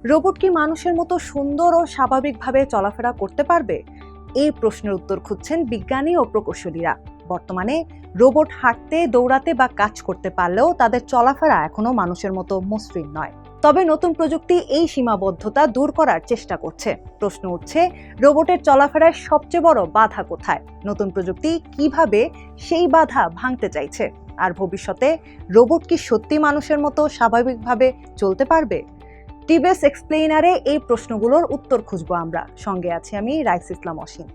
Robot কি মানুষের মতো সুন্দর ও স্বাভাবিকভাবে চলাফেরা করতে পারবে? এই প্রশ্নের উত্তর খুঁজছেন বিজ্ঞানী ও প্রকৌশলীরা। বর্তমানে রোবট হাঁটতে, দৌড়াতে বা কাজ করতে পারলেও তাদের চলাফেরা এখনো মানুষের মতো মসৃণ নয়। তবে নতুন প্রযুক্তি এই সীমাবদ্ধতা দূর করার চেষ্টা করছে। প্রশ্ন উঠছে, রোবটের চলাফেরায় সবচেয়ে বড় বাধা কোথায়? নতুন প্রযুক্তি কিভাবে সেই বাধা ভাঙতে চাইছে? আর ভবিষ্যতে রোবট কি সত্যি মানুষের মতো স্বাভাবিকভাবে চলতে পারবে? টিবিএস এক্সপ্লেইনারে এই প্রশ্নগুলোর উত্তর খুঁজবো আমরা। সঙ্গে আছি আমি রাইস ইসলাম অসীম।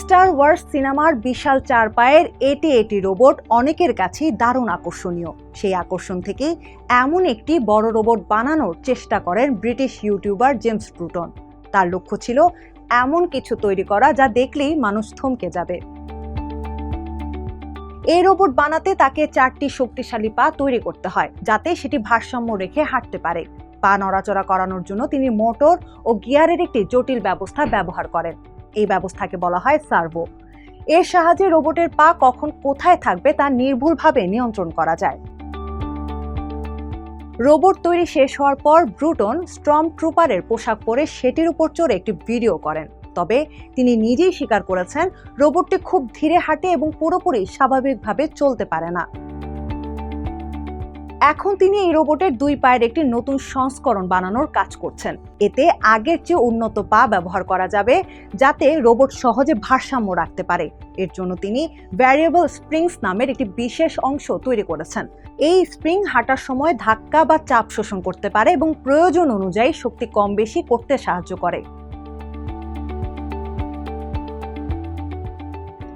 স্টার ওয়ার্স সিনেমার বিশাল চার পায়ের এটি রোবট অনেকের কাছেই দারুণ আকর্ষণীয়। সেই আকর্ষণ থেকে এমন একটি বড় রোবট বানানোর চেষ্টা করেন ব্রিটিশ ইউটিউবার জেমস ব্রুটন। তার লক্ষ্য ছিল এমন কিছু তৈরি করা যা দেখলেই মানুষ থমকে যাবে। এই রোবট বানাতে তাকে 4টি শক্তিশালী পা তৈরি করতে হয়, যাতে সেটি ভারসাম্য রেখে হাঁটতে পারে। পা নড়াচড়া করানোর জন্য তিনি মোটর ও গিয়ারের একটি জটিল ব্যবস্থা ব্যবহার করেন। এই ব্যবস্থাকে বলা হয় সার্ভো। এর সাহায্যে রোবটের পা কখন কোথায় থাকবে তা নির্ভুলভাবে নিয়ন্ত্রণ করা যায়। রোবট তৈরি শেষ হওয়ার পর ব্রুটন স্টর্ম ট্রুপারের পোশাক পরে সেটির উপর চড়ে একটি ভিডিও করেন। তবে তিনি নিজেই স্বীকার করেছেন রোবটটি খুব ধীরে হাঁটে এবং পুরোপুরি স্বাভাবিকভাবে চলতে পারে না। এখন তিনি এই রোবটের 2 পায়ের একটি নতুন সংস্করণ বানানোর কাজ করছেন। এতে আগের চেয়ে উন্নত পা ব্যবহার করা যাবে, যাতে রোবট সহজে ভারসাম্য রাখতে পারে। এর জন্য তিনি ভ্যারিয়েবল স্প্রিংস নামের একটি বিশেষ অংশ তৈরি করেছেন। এই স্প্রিং হাঁটার সময় ধাক্কা বা চাপ শোষণ করতে পারে এবং প্রয়োজন অনুযায়ী শক্তি কম বেশি করতে সাহায্য করে।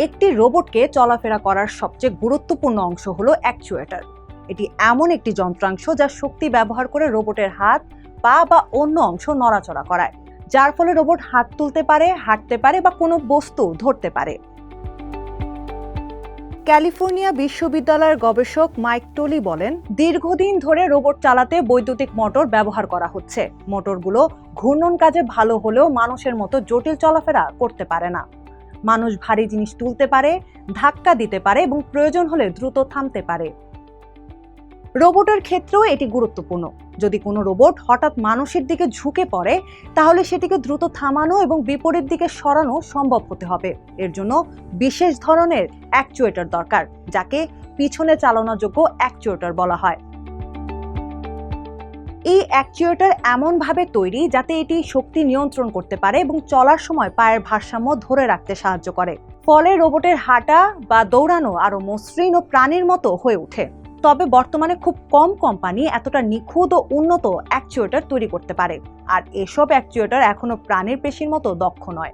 একটি রোবটকে চলাফেরা করার সবচেয়ে গুরুত্বপূর্ণ অংশ হলো অ্যাকচুয়েটর। এটি এমন একটি যন্ত্রাংশ যা শক্তি ব্যবহার করে রোবটের হাত, পা বা অন্য অংশ নড়াচড়া করায়, যার ফলে রোবট হাত তুলতে পারে, হাঁটতে পারে বা কোনো বস্তু ধরতে পারে। ক্যালিফোর্নিয়া বিশ্ববিদ্যালয়ের গবেষক মাইক টোলি বলেন, দীর্ঘদিন ধরে রোবট চালাতে বৈদ্যুতিক মোটর ব্যবহার করা হচ্ছে। মোটরগুলো ঘূর্ণন কাজে ভালো হলেও মানুষের মতো জটিল চলাফেরা করতে পারে না। মানুষ ভারী জিনিস তুলতে পারে, ধাক্কা দিতে পারে এবং প্রয়োজন হলে দ্রুত থামতে পারে। রোবটের ক্ষেত্রেও এটি গুরুত্বপূর্ণ। যদি কোনো রোবট হঠাৎ মানুষের দিকে ঝুঁকে পড়ে, তাহলে সেটিকে দ্রুত থামানো এবং বিপরীত দিকে সরানো সম্ভব হতে হবে। এর জন্য বিশেষ ধরনের অ্যাকচুয়েটর দরকার, যাকে পিছনে চালানোযোগ্য অ্যাকচুয়েটর বলা হয়। এই অ্যাকচুয়েটর এমনভাবে তৈরি যাতে এটি শক্তি নিয়ন্ত্রণ করতে পারে এবং চলার সময় পায়ের ভারসাম্য ধরে রাখতে সাহায্য করে। ফলে রোবটের হাঁটা বা দৌড়ানো আরো মসৃণ ও প্রাণীর মতো হয়ে ওঠে। তবে বর্তমানে খুব কম কোম্পানি এতটা নিখুঁত ও উন্নত অ্যাকচুয়েটর তৈরি করতে পারে, আর এসব অ্যাকচুয়েটর এখনো প্রাণীর পেশির মতো দক্ষ নয়।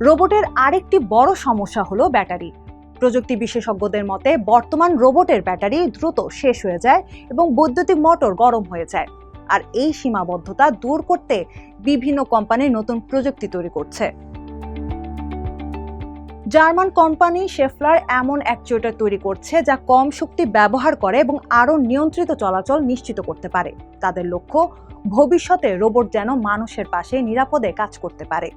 রোবটের আরেকটি বড় সমস্যা হলো ব্যাটারি। প্রযুক্তি বিশেষজ্ঞদের মতে বর্তমান রোবটের ব্যাটারি দ্রুত শেষ হয়ে যায় এবং বৈদ্যুতিক মোটর গরম হয়ে যায়। আর এই সীমাবদ্ধতা দূর করতে বিভিন্ন কোম্পানি নতুন প্রযুক্তি তৈরি করছে। জার্মান কোম্পানি শেফলার এমন অ্যাকচুয়েটর তৈরি করছে যা কম শক্তি ব্যবহার করে এবং আরও নিয়ন্ত্রিত চলাচল নিশ্চিত করতে পারে। তাদের লক্ষ্য, ভবিষ্যতে রোবট যেন মানুষের পাশে নিরাপদে কাজ করতে পারে।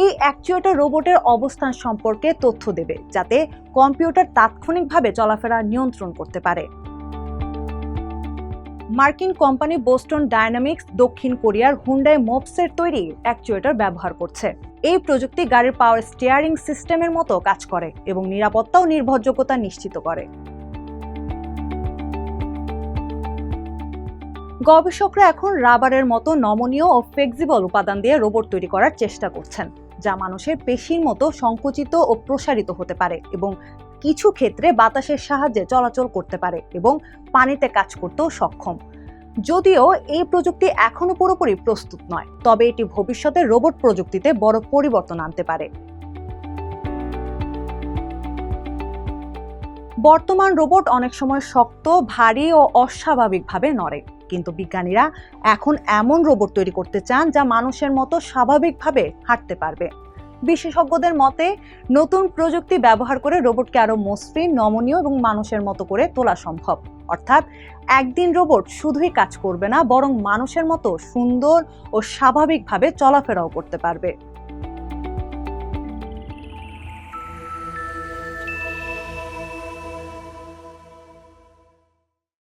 এই অ্যাকচুয়েটর রোবটের অবস্থান সম্পর্কে তথ্য দেবে, যাতে কম্পিউটার তাৎক্ষণিকভাবে চলাফেরা নিয়ন্ত্রণ করতে পারে। মার্কিন কোম্পানি বোস্টন ডায়নামিক্স দক্ষিণ কোরিয়ার হুন্ডাই মোপসের তৈরি অ্যাকচুয়েটর ব্যবহার করছে। এই প্রযুক্তি গাড়ির পাওয়ার স্টিয়ারিং সিস্টেমের মতো কাজ করে এবং নিরাপত্তা ও নির্ভরযোগ্যতা নিশ্চিত করে। গবেষকরা এখন রাবারের মতো নমনীয় ও ফ্লেক্সিবল উপাদান দিয়ে রোবট তৈরি করার চেষ্টা করছেন, যা মানুষের পেশির মতো সংকুচিত ও প্রসারিত হতে পারে এবং কিছু ক্ষেত্রে বাতাসের সাহায্যে চলাচল করতে পারে এবং পানিতে কাজ করতেও সক্ষম। যদিও এই প্রযুক্তি এখনো পুরোপুরি প্রস্তুত নয়, তবে এটি ভবিষ্যতে রোবট প্রযুক্তিতে বড় পরিবর্তন আনতে পারে। বর্তমান রোবট অনেক সময় শক্ত, ভারী ও অস্বাভাবিকভাবে নড়ে, কিন্তু বিজ্ঞানীরা এখন এমন রোবট তৈরি করতে চান যা মানুষের মতো স্বাভাবিকভাবে হাঁটতে পারবে। বিশেষজ্ঞদের মতে নতুন প্রযুক্তি ব্যবহার করে রোবটকে আরো মসৃণ, নমনীয় এবং মানুষের মতো করে তোলা সম্ভব। অর্থাৎ একদিন রোবট শুধুই কাজ করবে না, বরং মানুষের মতো সুন্দর ও স্বাভাবিকভাবে চলাফেরাও করতে পারবে।